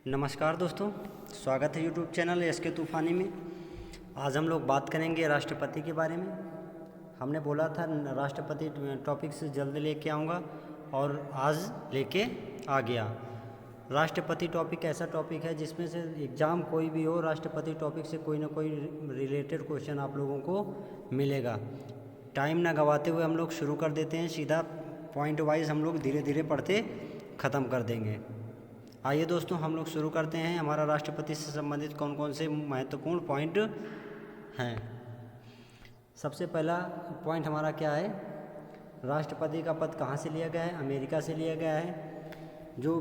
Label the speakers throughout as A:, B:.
A: नमस्कार दोस्तों, स्वागत है यूट्यूब चैनल एसके तूफानी में। आज हम लोग बात करेंगे राष्ट्रपति के बारे में। हमने बोला था राष्ट्रपति टॉपिक से जल्द लेके आऊँगा और आज लेके आ गया। राष्ट्रपति टॉपिक ऐसा टॉपिक है जिसमें से एग्ज़ाम कोई भी हो, राष्ट्रपति टॉपिक से कोई ना कोई रिलेटेड क्वेश्चन आप लोगों को मिलेगा। टाइम ना गवाते हुए हम लोग शुरू कर देते हैं, सीधा पॉइंट वाइज हम लोग धीरे धीरे पढ़ते ख़त्म कर देंगे। आइए दोस्तों, हम लोग शुरू करते हैं। हमारा राष्ट्रपति से संबंधित कौन कौन से महत्वपूर्ण पॉइंट हैं। सबसे पहला पॉइंट हमारा क्या है, राष्ट्रपति का पद कहाँ से लिया गया है? अमेरिका से लिया गया है। जो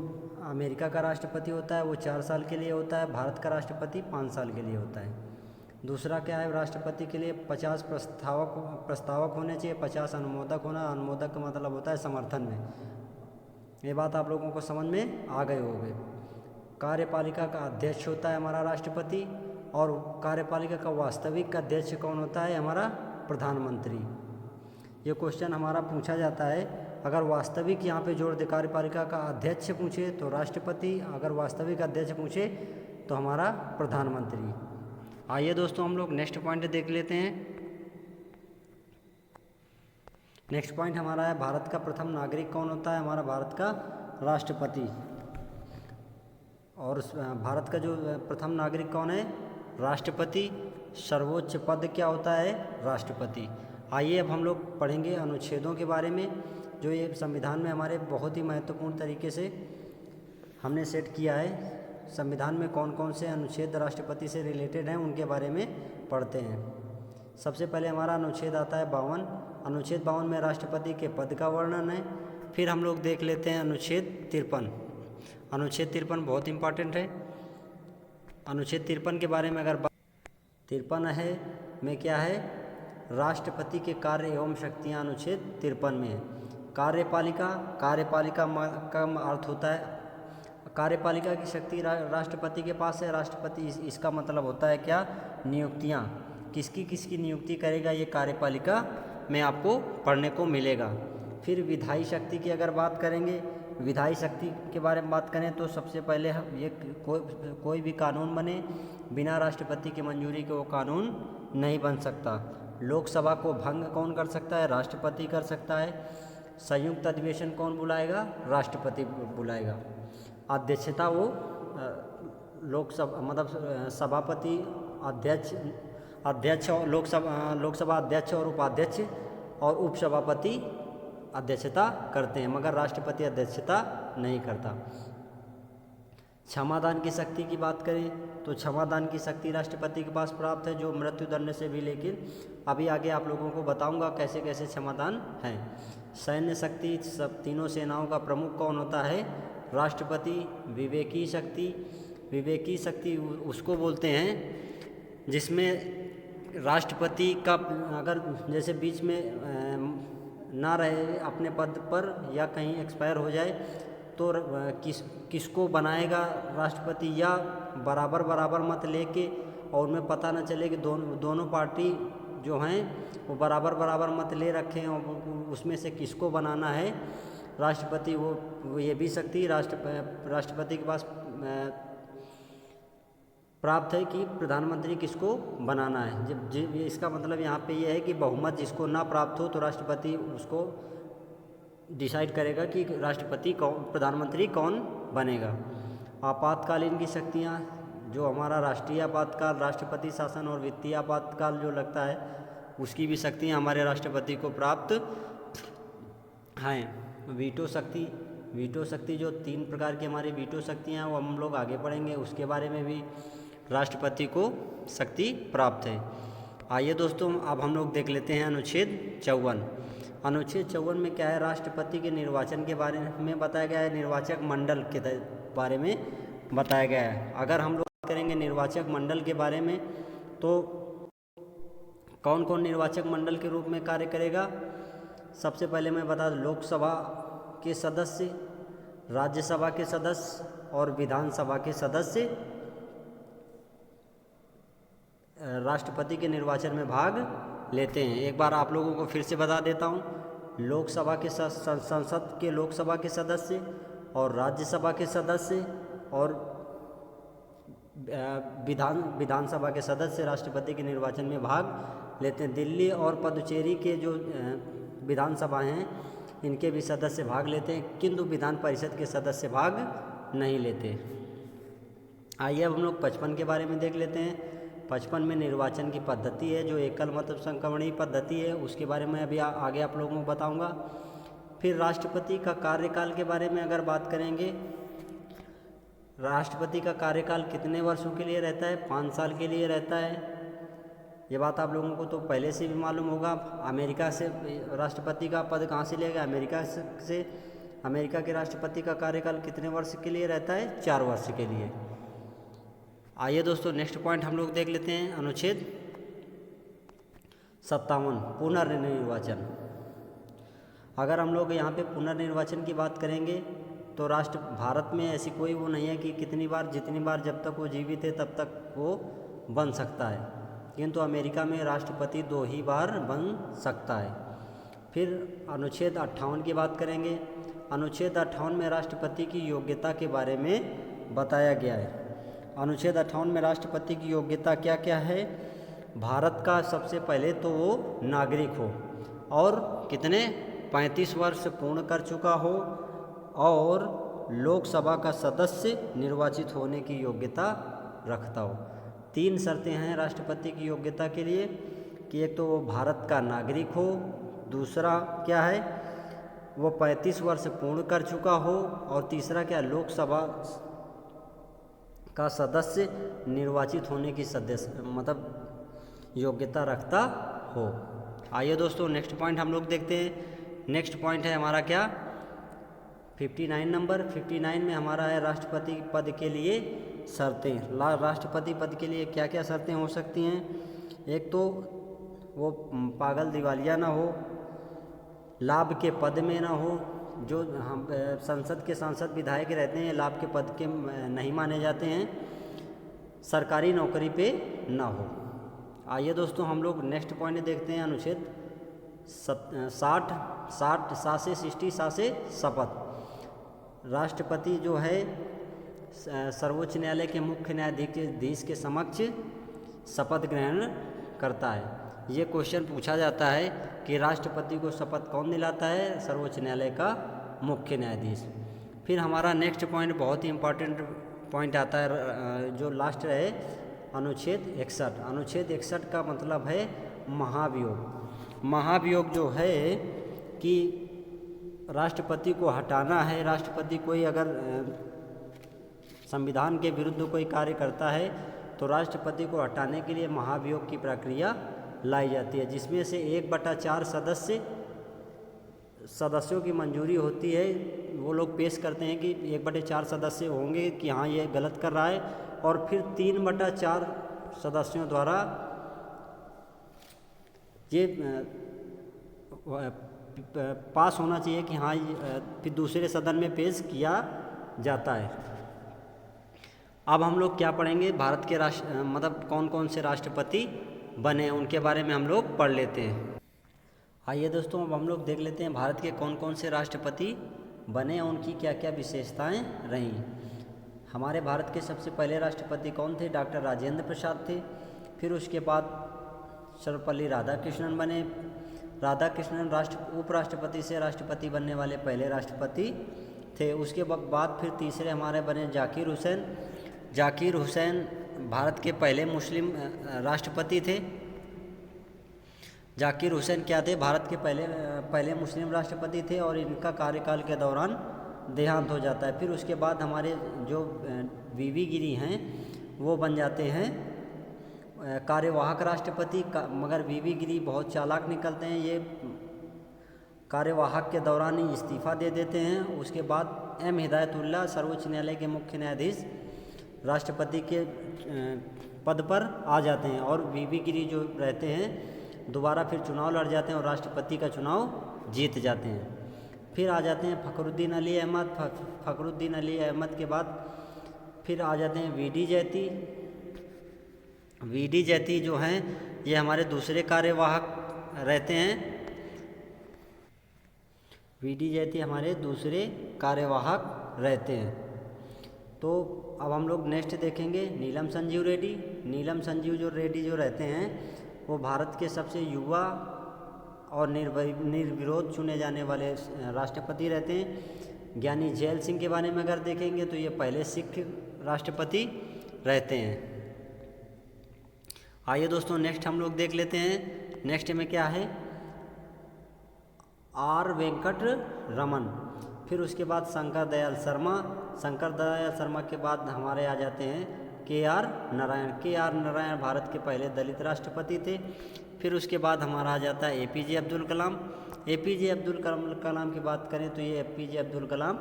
A: अमेरिका का राष्ट्रपति होता है वो 4 साल के लिए होता है, भारत का राष्ट्रपति 5 साल के लिए होता है। दूसरा क्या है, राष्ट्रपति के लिए 50 प्रस्तावक होने चाहिए, 50 अनुमोदक होना। अनुमोदक का मतलब होता है समर्थन में। ये बात आप लोगों को समझ में आ गए होंगे। कार्यपालिका का अध्यक्ष होता है हमारा राष्ट्रपति, और कार्यपालिका का वास्तविक अध्यक्ष कौन होता है? हमारा प्रधानमंत्री। ये क्वेश्चन हमारा पूछा जाता है। अगर वास्तविक यहाँ पे जोड़ दे, कार्यपालिका का अध्यक्ष पूछे तो राष्ट्रपति, अगर वास्तविक अध्यक्ष पूछे तो हमारा प्रधानमंत्री। आइए दोस्तों, हम लोग नेक्स्ट पॉइंट देख लेते हैं। नेक्स्ट पॉइंट हमारा है, भारत का प्रथम नागरिक कौन होता है? हमारा भारत का राष्ट्रपति। और भारत का जो प्रथम नागरिक कौन है? राष्ट्रपति। सर्वोच्च पद क्या होता है? राष्ट्रपति। आइए अब हम लोग पढ़ेंगे अनुच्छेदों के बारे में, जो ये संविधान में हमारे बहुत ही महत्वपूर्ण तरीके से हमने सेट किया है। संविधान में कौन कौन से अनुच्छेद राष्ट्रपति से रिलेटेड हैं उनके बारे में पढ़ते हैं। सबसे पहले हमारा अनुच्छेद आता है 52। अनुच्छेद 52 में राष्ट्रपति के पद का वर्णन है। फिर हम लोग देख लेते हैं अनुच्छेद 53। अनुच्छेद 53 बहुत इंपॉर्टेंट है। अनुच्छेद 53 के बारे में अगर 53 है में क्या है, राष्ट्रपति के कार्य एवं शक्तियाँ अनुच्छेद 53 में है। कार्यपालिका का अर्थ होता है, कार्यपालिका की शक्ति राष्ट्रपति के पास है। राष्ट्रपति इसका मतलब होता है क्या? नियुक्तियाँ। किसकी नियुक्ति करेगा, ये कार्यपालिका में आपको पढ़ने को मिलेगा। फिर विधायी शक्ति की अगर बात करेंगे, विधायी शक्ति के बारे में बात करें तो सबसे पहले हम ये कोई भी कानून बने बिना राष्ट्रपति की मंजूरी के वो कानून नहीं बन सकता। लोकसभा को भंग कौन कर सकता है? राष्ट्रपति कर सकता है। संयुक्त अधिवेशन कौन बुलाएगा? राष्ट्रपति बुलाएगा। अध्यक्षता वो लोकसभा मतलब सभापति, अध्यक्ष और लोकसभा अध्यक्ष और उपाध्यक्ष और उपसभापति अध्यक्षता करते हैं, मगर राष्ट्रपति अध्यक्षता नहीं करता। क्षमादान की शक्ति की बात करें तो क्षमादान की शक्ति राष्ट्रपति के पास प्राप्त है, जो मृत्यु दंड से भी, लेकिन अभी आगे आप लोगों को बताऊंगा कैसे कैसे क्षमादान है। सैन्य शक्ति, सब तीनों सेनाओं का प्रमुख कौन होता है? राष्ट्रपति। विवेकी शक्ति उसको बोलते हैं जिसमें राष्ट्रपति का अगर जैसे बीच में ना रहे अपने पद पर या कहीं एक्सपायर हो जाए तो किसको बनाएगा राष्ट्रपति, या बराबर मत लेके और उनमें पता न चले कि दोनों पार्टी जो हैं वो बराबर मत ले रखे हैं और उसमें से किसको बनाना है राष्ट्रपति, वो ये भी शक्ति राष्ट्रपति के पास प्राप्त है कि प्रधानमंत्री किसको बनाना है। जब इसका मतलब यहाँ पे ये है कि बहुमत जिसको ना प्राप्त हो तो राष्ट्रपति उसको डिसाइड करेगा कि प्रधानमंत्री कौन बनेगा। आपातकालीन की शक्तियाँ, जो हमारा राष्ट्रीय आपातकाल, राष्ट्रपति शासन और वित्तीय आपातकाल जो लगता है, उसकी भी शक्तियाँ हमारे राष्ट्रपति को प्राप्त हैं। वीटो शक्ति जो 3 प्रकार की हमारी वीटो शक्तियाँ हैं वो हम लोग आगे पढ़ेंगे, उसके बारे में भी राष्ट्रपति को शक्ति प्राप्त है। आइए दोस्तों, अब हम लोग देख लेते हैं अनुच्छेद 54। अनुच्छेद 54 में क्या है, राष्ट्रपति के निर्वाचन के बारे में बताया गया है, निर्वाचक मंडल के बारे में बताया गया है। अगर हम लोग बात करेंगे निर्वाचक मंडल के बारे में तो कौन कौन निर्वाचक मंडल के रूप में कार्य करेगा? सबसे पहले मैं बता दूं, लोकसभा के सदस्य, राज्यसभा के सदस्य और विधानसभा के सदस्य राष्ट्रपति के निर्वाचन में भाग लेते हैं। एक बार आप लोगों को फिर से बता देता हूँ, लोकसभा के संसद के लोकसभा के सदस्य और राज्यसभा के सदस्य और विधानसभा के सदस्य राष्ट्रपति के निर्वाचन में भाग लेते हैं। दिल्ली और पुडुचेरी के जो विधानसभा हैं इनके भी सदस्य भाग लेते हैं, किंतु विधान परिषद के सदस्य भाग नहीं लेते। आइए अब हम लोग 55 के बारे में देख लेते हैं। 55 में निर्वाचन की पद्धति है जो एकल मत संक्रमणीय पद्धति है, उसके बारे में अभी आगे आप लोगों को बताऊंगा। फिर राष्ट्रपति का कार्यकाल के बारे में अगर बात करेंगे, राष्ट्रपति का कार्यकाल कितने वर्षों के लिए रहता है? 5 साल के लिए रहता है। ये बात आप लोगों को तो पहले से भी मालूम होगा। अमेरिका से राष्ट्रपति का पद कहाँ से लिया गया? अमेरिका से। अमेरिका के राष्ट्रपति का कार्यकाल कितने वर्ष के लिए रहता है? 4 वर्ष के लिए। आइए दोस्तों नेक्स्ट पॉइंट हम लोग देख लेते हैं। अनुच्छेद 57 पुनर्निर्वाचन। अगर हम लोग यहाँ पे पुनर्निर्वाचन की बात करेंगे तो भारत में ऐसी कोई वो नहीं है कि जितनी बार जब तक वो जीवित है तब तक वो बन सकता है, किंतु अमेरिका में राष्ट्रपति 2 ही बार बन सकता है। फिर अनुच्छेद 58 की बात करेंगे। अनुच्छेद 58 में राष्ट्रपति की योग्यता के बारे में बताया गया है। अनुच्छेद 58 में राष्ट्रपति की योग्यता क्या क्या है? भारत का सबसे पहले तो वो नागरिक हो और कितने 35 वर्ष पूर्ण कर चुका हो और लोकसभा का सदस्य निर्वाचित होने की योग्यता रखता हो। 3 शर्तें हैं राष्ट्रपति की योग्यता के लिए कि एक तो वो भारत का नागरिक हो, दूसरा क्या है वो 35 वर्ष पूर्ण कर चुका हो और तीसरा क्या लोकसभा का सदस्य निर्वाचित होने की योग्यता रखता हो। आइए दोस्तों नेक्स्ट पॉइंट हम लोग देखते हैं। नेक्स्ट पॉइंट है हमारा क्या 59 नंबर। 59 में हमारा है राष्ट्रपति पद के लिए शर्तें। राष्ट्रपति पद के लिए क्या क्या शर्तें हो सकती हैं? एक तो वो पागल दिवालिया ना हो, लाभ के पद में ना हो, जो हम संसद के सांसद विधायक रहते हैं लाभ के पद के नहीं माने जाते हैं, सरकारी नौकरी पे ना हो। आइए दोस्तों हम लोग नेक्स्ट पॉइंट देखते हैं। अनुच्छेद 60 से 60 से शपथ। राष्ट्रपति जो है सर्वोच्च न्यायालय के मुख्य न्यायाधीश के समक्ष शपथ ग्रहण करता है। ये क्वेश्चन पूछा जाता है कि राष्ट्रपति को शपथ कौन दिलाता है? सर्वोच्च न्यायालय का मुख्य न्यायाधीश। फिर हमारा नेक्स्ट पॉइंट बहुत ही इम्पोर्टेंट पॉइंट आता है जो लास्ट है अनुच्छेद 61। अनुच्छेद 61 का मतलब है महाभियोग। महाभियोग जो है कि राष्ट्रपति को हटाना है, राष्ट्रपति कोई अगर संविधान के विरुद्ध कोई कार्य करता है तो राष्ट्रपति को हटाने के लिए महाभियोग की प्रक्रिया लाई जाती है, जिसमें से 1/4 सदस्यों की मंजूरी होती है। वो लोग पेश करते हैं कि 1/4 सदस्य होंगे कि हाँ ये गलत कर रहा है, और फिर 3/4 सदस्यों द्वारा ये पास होना चाहिए कि हाँ फिर दूसरे सदन में पेश किया जाता है। अब हम लोग क्या पढ़ेंगे? भारत के कौन कौन से राष्ट्रपति बने उनके बारे में हम लोग पढ़ लेते हैं। आइए दोस्तों अब हम लोग देख लेते हैं भारत के कौन कौन से राष्ट्रपति बने और उनकी क्या क्या विशेषताएं रहीं। हमारे भारत के सबसे पहले राष्ट्रपति कौन थे? डॉक्टर राजेंद्र प्रसाद थे। फिर उसके बाद सर्वपल्ली राधाकृष्णन बने। राधाकृष्णन उपराष्ट्रपति से राष्ट्रपति बनने वाले पहले राष्ट्रपति थे। उसके बाद फिर तीसरे हमारे बने जाकिर हुसैन। जाकिर हुसैन भारत के पहले मुस्लिम राष्ट्रपति थे। जाकिर हुसैन क्या थे? भारत के पहले मुस्लिम राष्ट्रपति थे और इनका कार्यकाल के दौरान देहांत हो जाता है। फिर उसके बाद हमारे जो वीवी गिरी हैं वो बन जाते हैं कार्यवाहक राष्ट्रपति मगर वीवी गिरी बहुत चालाक निकलते हैं। ये कार्यवाहक के दौरान ही इस्तीफ़ा दे देते हैं। उसके बाद एम हिदायतुल्लाह सर्वोच्च न्यायालय के मुख्य न्यायाधीश राष्ट्रपति के पद पर आ जाते हैं और वीवी गिरी जो रहते हैं दोबारा फिर चुनाव लड़ जाते हैं और राष्ट्रपति का चुनाव जीत जाते हैं। फिर आ जाते हैं फ़खरुद्दीन अली अहमद। फ़खरुद्दीन अली अहमद के बाद फिर आ जाते हैं वीडी जैती। वीडी जैती जो हैं ये हमारे दूसरे कार्यवाहक रहते हैं। वीडी जैती हमारे दूसरे कार्यवाहक रहते हैं। तो अब हम लोग नेक्स्ट देखेंगे नीलम संजीव रेड्डी। नीलम संजीव रेड्डी जो रहते हैं वो भारत के सबसे युवा और निर्विरोध चुने जाने वाले राष्ट्रपति रहते हैं। ज्ञानी झैल सिंह के बारे में अगर देखेंगे तो ये पहले सिख राष्ट्रपति रहते हैं। आइए दोस्तों नेक्स्ट हम लोग देख लेते हैं। नेक्स्ट में क्या है, आर वेंकट रमन। फिर उसके बाद शंकर दयाल शर्मा। शंकर दयाल शर्मा के बाद हमारे आ जाते हैं के आर नारायण। के आर नारायण भारत के पहले दलित राष्ट्रपति थे। फिर उसके बाद हमारा आ जाता है एपीजे अब्दुल कलाम। एपीजे अब्दुल कलाम की बात करें तो ये एपीजे अब्दुल कलाम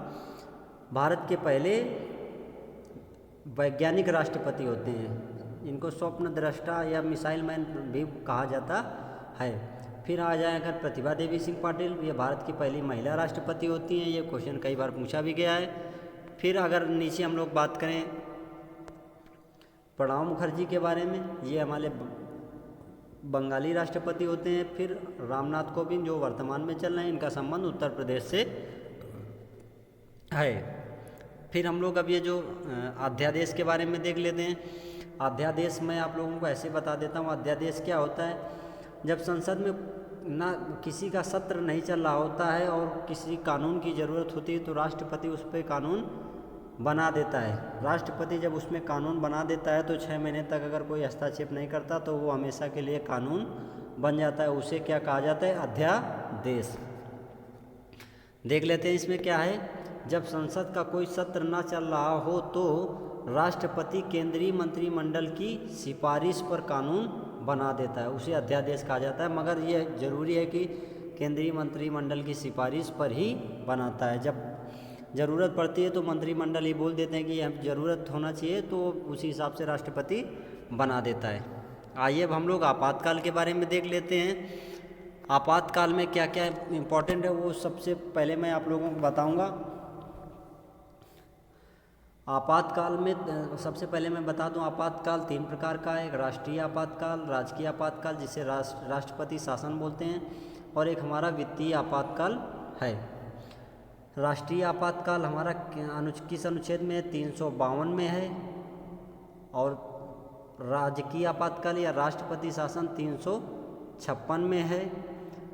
A: भारत के पहले वैज्ञानिक राष्ट्रपति होते हैं। इनको स्वप्न दृष्टा या मिसाइल मैन भी कहा जाता है। फिर आ जाए अगर प्रतिभा देवी सिंह पाटिल, ये भारत की पहली महिला राष्ट्रपति होती हैं। ये क्वेश्चन कई बार पूछा भी गया है। फिर अगर नीचे हम लोग बात करें प्रणब मुखर्जी के बारे में, ये हमारे बंगाली राष्ट्रपति होते हैं। फिर रामनाथ कोविंद जो वर्तमान में चल रहे हैं, इनका संबंध उत्तर प्रदेश से है। फिर हम लोग अब ये जो अध्यादेश के बारे में देख लेते हैं। अध्यादेश मैं आप लोगों को ऐसे बता देता हूँ, अध्यादेश क्या होता है। जब संसद में ना किसी का सत्र नहीं चल रहा होता है और किसी कानून की ज़रूरत होती है तो राष्ट्रपति उस पर कानून बना देता है। राष्ट्रपति जब उसमें कानून बना देता है तो 6 महीने तक अगर कोई हस्तक्षेप नहीं करता तो वो हमेशा के लिए कानून बन जाता है। उसे क्या कहा जाता है, अध्यादेश। देख लेते हैं इसमें क्या है। जब संसद का कोई सत्र ना चल रहा हो तो राष्ट्रपति केंद्रीय मंत्रिमंडल की सिफारिश पर कानून बना देता है, उसे अध्यादेश कहा जाता है। मगर ये ज़रूरी है कि केंद्रीय मंत्रिमंडल की सिफारिश पर ही बनाता है। जब ज़रूरत पड़ती है तो मंत्रिमंडल ही बोल देते हैं कि हम ज़रूरत होना चाहिए, तो उसी हिसाब से राष्ट्रपति बना देता है। आइए अब हम लोग आपातकाल के बारे में देख लेते हैं। आपातकाल में क्या क्या इम्पोर्टेंट है वो सबसे पहले मैं आप लोगों को बताऊंगा। आपातकाल में सबसे पहले मैं बता दूं, आपातकाल 3 प्रकार का है। एक राष्ट्रीय आपातकाल, राजकीय आपातकाल जिसे राष्ट्रपति शासन बोलते हैं, और एक हमारा वित्तीय आपातकाल है। राष्ट्रीय आपातकाल हमारा किस अनुच्छेद में 352 में है, और राजकीय आपातकाल या राष्ट्रपति शासन 356 में है,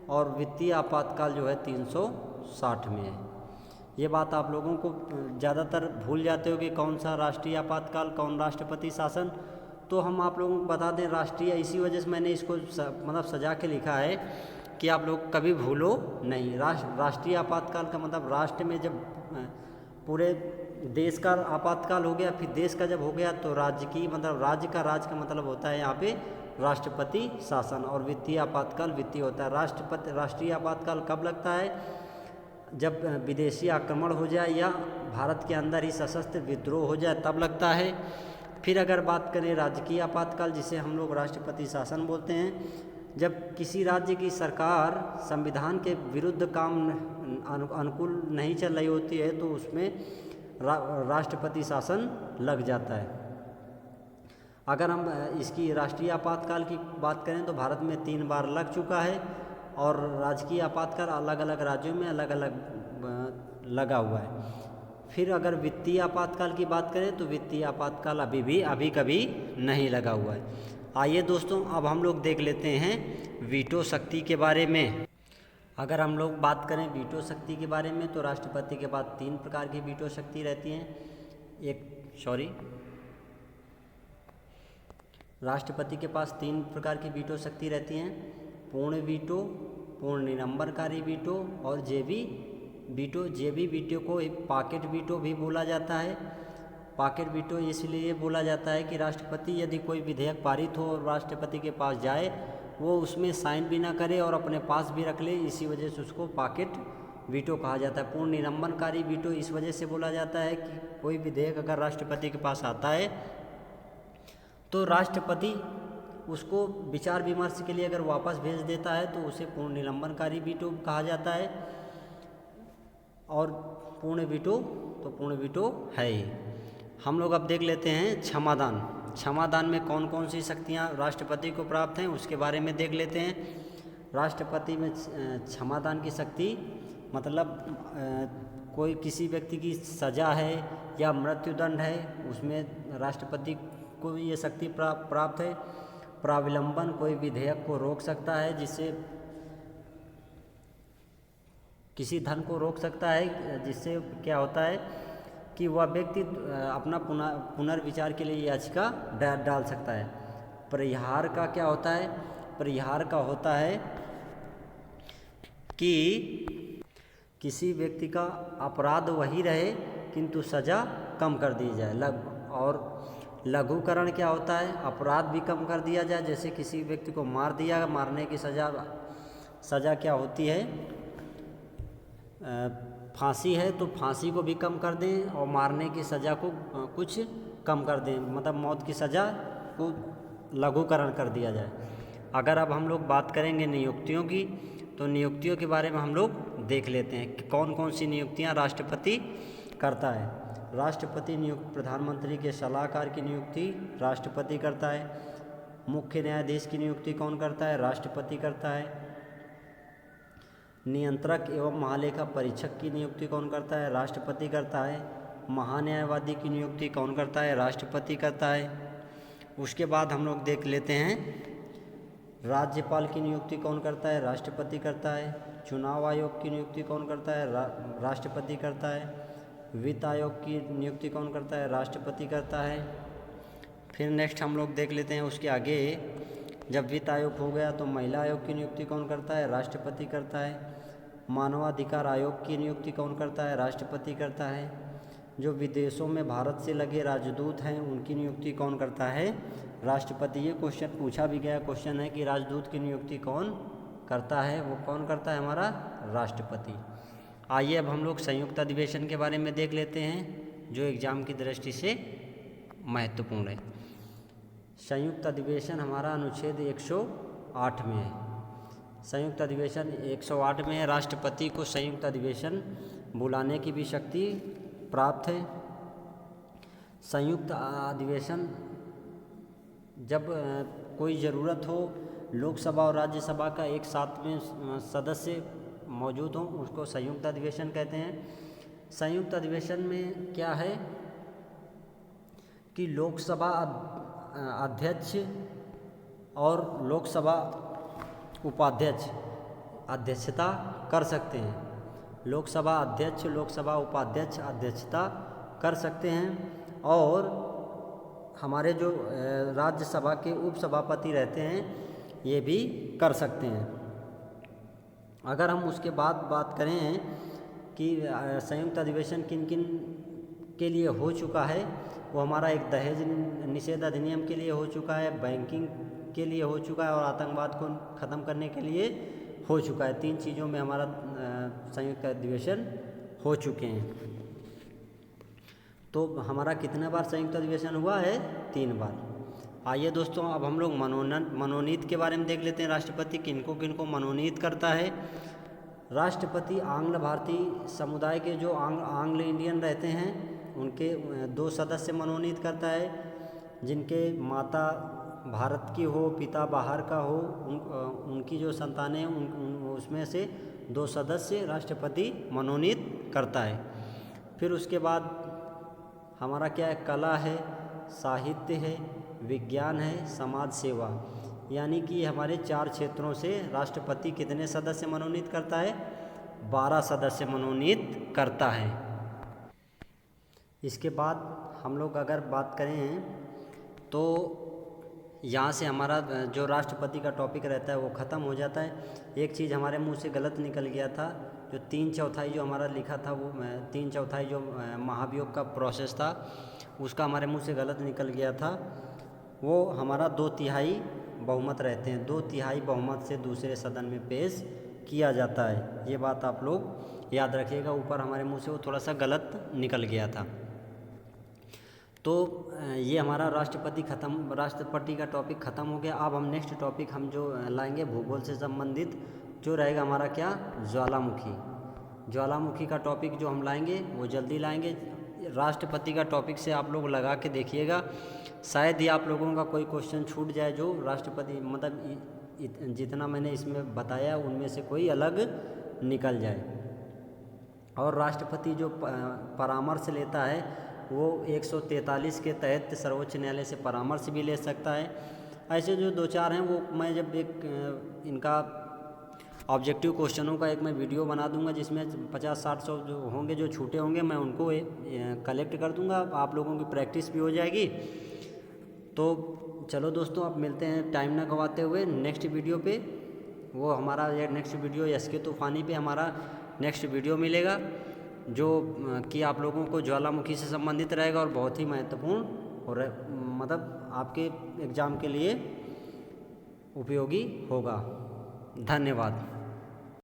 A: और वित्तीय आपातकाल जो है 360 में है। ये बात आप लोगों को ज़्यादातर भूल जाते हो कि कौन सा राष्ट्रीय आपातकाल, कौन राष्ट्रपति शासन। तो हम आप लोगों को बता दें राष्ट्रीय, इसी वजह से मैंने इसको मतलब सजा के लिखा है कि आप लोग कभी भूलो नहीं। राष्ट्रीय आपातकाल का मतलब राष्ट्र में जब पूरे देश का आपातकाल हो गया, फिर देश का जब हो गया तो राज्य की मतलब राज्य का मतलब होता है यहाँ पे राष्ट्रपति शासन। और वित्तीय आपातकाल वित्तीय होता है। राष्ट्रीय आपातकाल कब लगता है, जब विदेशी आक्रमण हो जाए या भारत के अंदर ही सशस्त्र विद्रोह हो जाए तब लगता है। फिर अगर बात करें राजकीय आपातकाल जिसे हम लोग राष्ट्रपति शासन बोलते हैं, जब किसी राज्य की सरकार संविधान के विरुद्ध काम अनुकूल नहीं चल रही होती है तो उसमें राष्ट्रपति शासन लग जाता है। अगर हम इसकी राष्ट्रीय आपातकाल की बात करें तो भारत में 3 बार लग चुका है, और राजकीय आपातकाल अलग अलग राज्यों में अलग अलग लगा हुआ है। फिर अगर वित्तीय आपातकाल की बात करें तो वित्तीय आपातकाल अभी कभी नहीं लगा हुआ है। आइए दोस्तों अब हम लोग देख लेते हैं वीटो शक्ति के बारे में। अगर हम लोग बात करें वीटो शक्ति के बारे में तो राष्ट्रपति के पास 3 प्रकार की वीटो शक्ति रहती हैं। राष्ट्रपति के पास 3 प्रकार की वीटो शक्ति रहती हैं, पूर्ण वीटो, पूर्ण निलंबनकारी वीटो और जेबी वीटो। जेबी वीटो को एक पॉकेट वीटो भी बोला जाता है। पॉकेट वीटो इसलिए बोला जाता है कि राष्ट्रपति यदि कोई विधेयक पारित हो और राष्ट्रपति के पास जाए, वो उसमें साइन भी ना करे और अपने पास भी रख ले, इसी वजह से उसको पॉकेट वीटो कहा जाता है। पूर्ण निलंबनकारी वीटो इस वजह से बोला जाता है कि कोई विधेयक अगर राष्ट्रपति के पास आता है तो राष्ट्रपति उसको विचार विमर्श के लिए अगर वापस भेज देता है तो उसे पूर्ण निलंबनकारी वीटो कहा जाता है। और पूर्ण वीटो तो पूर्ण वीटो है ही। हम लोग अब देख लेते हैं क्षमादान। क्षमादान में कौन कौन सी शक्तियां राष्ट्रपति को प्राप्त हैं उसके बारे में देख लेते हैं। राष्ट्रपति में क्षमादान की शक्ति मतलब कोई किसी व्यक्ति की सज़ा है या मृत्युदंड है, उसमें राष्ट्रपति को ये शक्ति प्राप्त है। प्राविलंबन, कोई विधेयक को रोक सकता है, जिससे किसी धन को रोक सकता है, जिससे क्या होता है कि वह व्यक्ति अपना पुनर्विचार के लिए याचिका डाल सकता है। परिहार का क्या होता है? परिहार का होता है कि किसी व्यक्ति का अपराध वही रहे किंतु सज़ा कम कर दी जाए। और लघुकरण क्या होता है? अपराध भी कम कर दिया जाए। जैसे किसी व्यक्ति को मार दिया, मारने की सज़ा क्या होती है? फांसी है तो फांसी को भी कम कर दें और मारने की सज़ा को कुछ कम कर दें, मतलब मौत की सज़ा को लघुकरण कर दिया जाए। अगर अब हम लोग बात करेंगे नियुक्तियों की, तो नियुक्तियों के बारे में हम लोग देख लेते हैं कि कौन कौन सी नियुक्तियां राष्ट्रपति करता है। राष्ट्रपति प्रधानमंत्री के सलाहकार की नियुक्ति राष्ट्रपति करता है। मुख्य न्यायाधीश की नियुक्ति कौन करता है? राष्ट्रपति करता है। नियंत्रक एवं महालेखा परीक्षक की नियुक्ति कौन करता है? राष्ट्रपति करता है। महान्यायवादी की नियुक्ति कौन करता है? राष्ट्रपति करता है। उसके बाद हम लोग देख लेते हैं राज्यपाल की नियुक्ति कौन करता है? राष्ट्रपति करता है। चुनाव आयोग की नियुक्ति कौन करता है? राष्ट्रपति करता है। वित्त आयोग की नियुक्ति कौन करता है? राष्ट्रपति करता है। फिर नेक्स्ट हम लोग देख लेते हैं उसके आगे, जब वित्त आयोग हो गया तो महिला आयोग की नियुक्ति कौन करता है? राष्ट्रपति करता है। मानवाधिकार आयोग की नियुक्ति कौन करता है? राष्ट्रपति करता है। जो विदेशों में भारत से लगे राजदूत हैं उनकी नियुक्ति कौन करता है? राष्ट्रपति। ये क्वेश्चन पूछा भी गया, क्वेश्चन है कि राजदूत की नियुक्ति कौन करता है? वो कौन करता है? हमारा राष्ट्रपति। आइए अब हम लोग संयुक्त अधिवेशन के बारे में देख लेते हैं, जो एग्ज़ाम की दृष्टि से महत्वपूर्ण है। संयुक्त अधिवेशन हमारा अनुच्छेद 108 में है। संयुक्त अधिवेशन 108 में है। राष्ट्रपति को संयुक्त अधिवेशन बुलाने की भी शक्ति प्राप्त है। संयुक्त अधिवेशन जब कोई ज़रूरत हो, लोकसभा और राज्यसभा का एक साथ में सदस्य मौजूद हों, उसको संयुक्त अधिवेशन कहते हैं। संयुक्त अधिवेशन में क्या है कि लोकसभा अध्यक्ष और लोकसभा उपाध्यक्ष अध्यक्षता कर सकते हैं। लोकसभा अध्यक्ष, लोकसभा उपाध्यक्ष अध्यक्षता कर सकते हैं। और हमारे जो राज्यसभा के उपसभापति रहते हैं ये भी कर सकते हैं। अगर हम उसके बाद बात करें कि संयुक्त अधिवेशन किन किन के लिए हो चुका है, वो हमारा एक दहेज निषेध अधिनियम के लिए हो चुका है, बैंकिंग के लिए हो चुका है और आतंकवाद को ख़त्म करने के लिए हो चुका है। 3 चीज़ों में हमारा संयुक्त अधिवेशन हो चुके हैं। तो हमारा कितने बार संयुक्त अधिवेशन हुआ है? 3 बार। आइए दोस्तों, अब हम लोग मनोनीत के बारे में देख लेते हैं। राष्ट्रपति किनको किनको मनोनीत करता है? राष्ट्रपति आंग्ल भारतीय समुदाय के जो आंग्ल इंडियन रहते हैं उनके 2 सदस्य मनोनीत करता है। जिनके माता भारत की हो, पिता बाहर का हो, उनकी जो संतानें हैं उसमें से 2 सदस्य राष्ट्रपति मनोनीत करता है। फिर उसके बाद हमारा क्या है? कला है, साहित्य है, विज्ञान है, समाज सेवा, यानी कि हमारे 4 क्षेत्रों से राष्ट्रपति कितने सदस्य मनोनीत करता है? 12 सदस्य मनोनीत करता है। इसके बाद हम लोग अगर बात करें तो यहाँ से हमारा जो राष्ट्रपति का टॉपिक रहता है वो ख़त्म हो जाता है। एक चीज़ हमारे मुंह से गलत निकल गया था, जो 3/4 जो हमारा लिखा था, वो 3/4 जो महाभियोग का प्रोसेस था उसका हमारे मुंह से गलत निकल गया था। वो हमारा 2/3 बहुमत रहते हैं, 2/3 बहुमत से दूसरे सदन में पेश किया जाता है। ये बात आप लोग याद रखिएगा, ऊपर हमारे मुंह से वो थोड़ा सा गलत निकल गया था। तो ये हमारा राष्ट्रपति का टॉपिक ख़त्म हो गया। अब हम नेक्स्ट टॉपिक हम जो लाएंगे भूगोल से संबंधित, जो रहेगा हमारा क्या? ज्वालामुखी। ज्वालामुखी का टॉपिक जो हम लाएंगे वो जल्दी लाएंगे। राष्ट्रपति का टॉपिक से आप लोग लगा के देखिएगा, शायद ही आप लोगों का कोई क्वेश्चन छूट जाए जो राष्ट्रपति मतलब जितना मैंने इसमें बताया उनमें से कोई अलग निकल जाए। और राष्ट्रपति जो परामर्श लेता है वो 143 के तहत सर्वोच्च न्यायालय से परामर्श भी ले सकता है। ऐसे जो 2-4 हैं वो मैं जब एक इनका ऑब्जेक्टिव क्वेश्चनों का एक मैं वीडियो बना दूंगा जिसमें 50-60 जो होंगे जो छूटे होंगे मैं उनको कलेक्ट कर दूंगा, आप लोगों की प्रैक्टिस भी हो जाएगी। तो चलो दोस्तों, अब मिलते हैं टाइम ना गवाते हुए नेक्स्ट वीडियो पे। वो हमारा ये नेक्स्ट वीडियो एसके तूफानी पे हमारा नेक्स्ट वीडियो मिलेगा जो कि आप लोगों को ज्वालामुखी से संबंधित रहेगा और बहुत ही महत्वपूर्ण और मतलब आपके एग्ज़ाम के लिए उपयोगी होगा। धन्यवाद।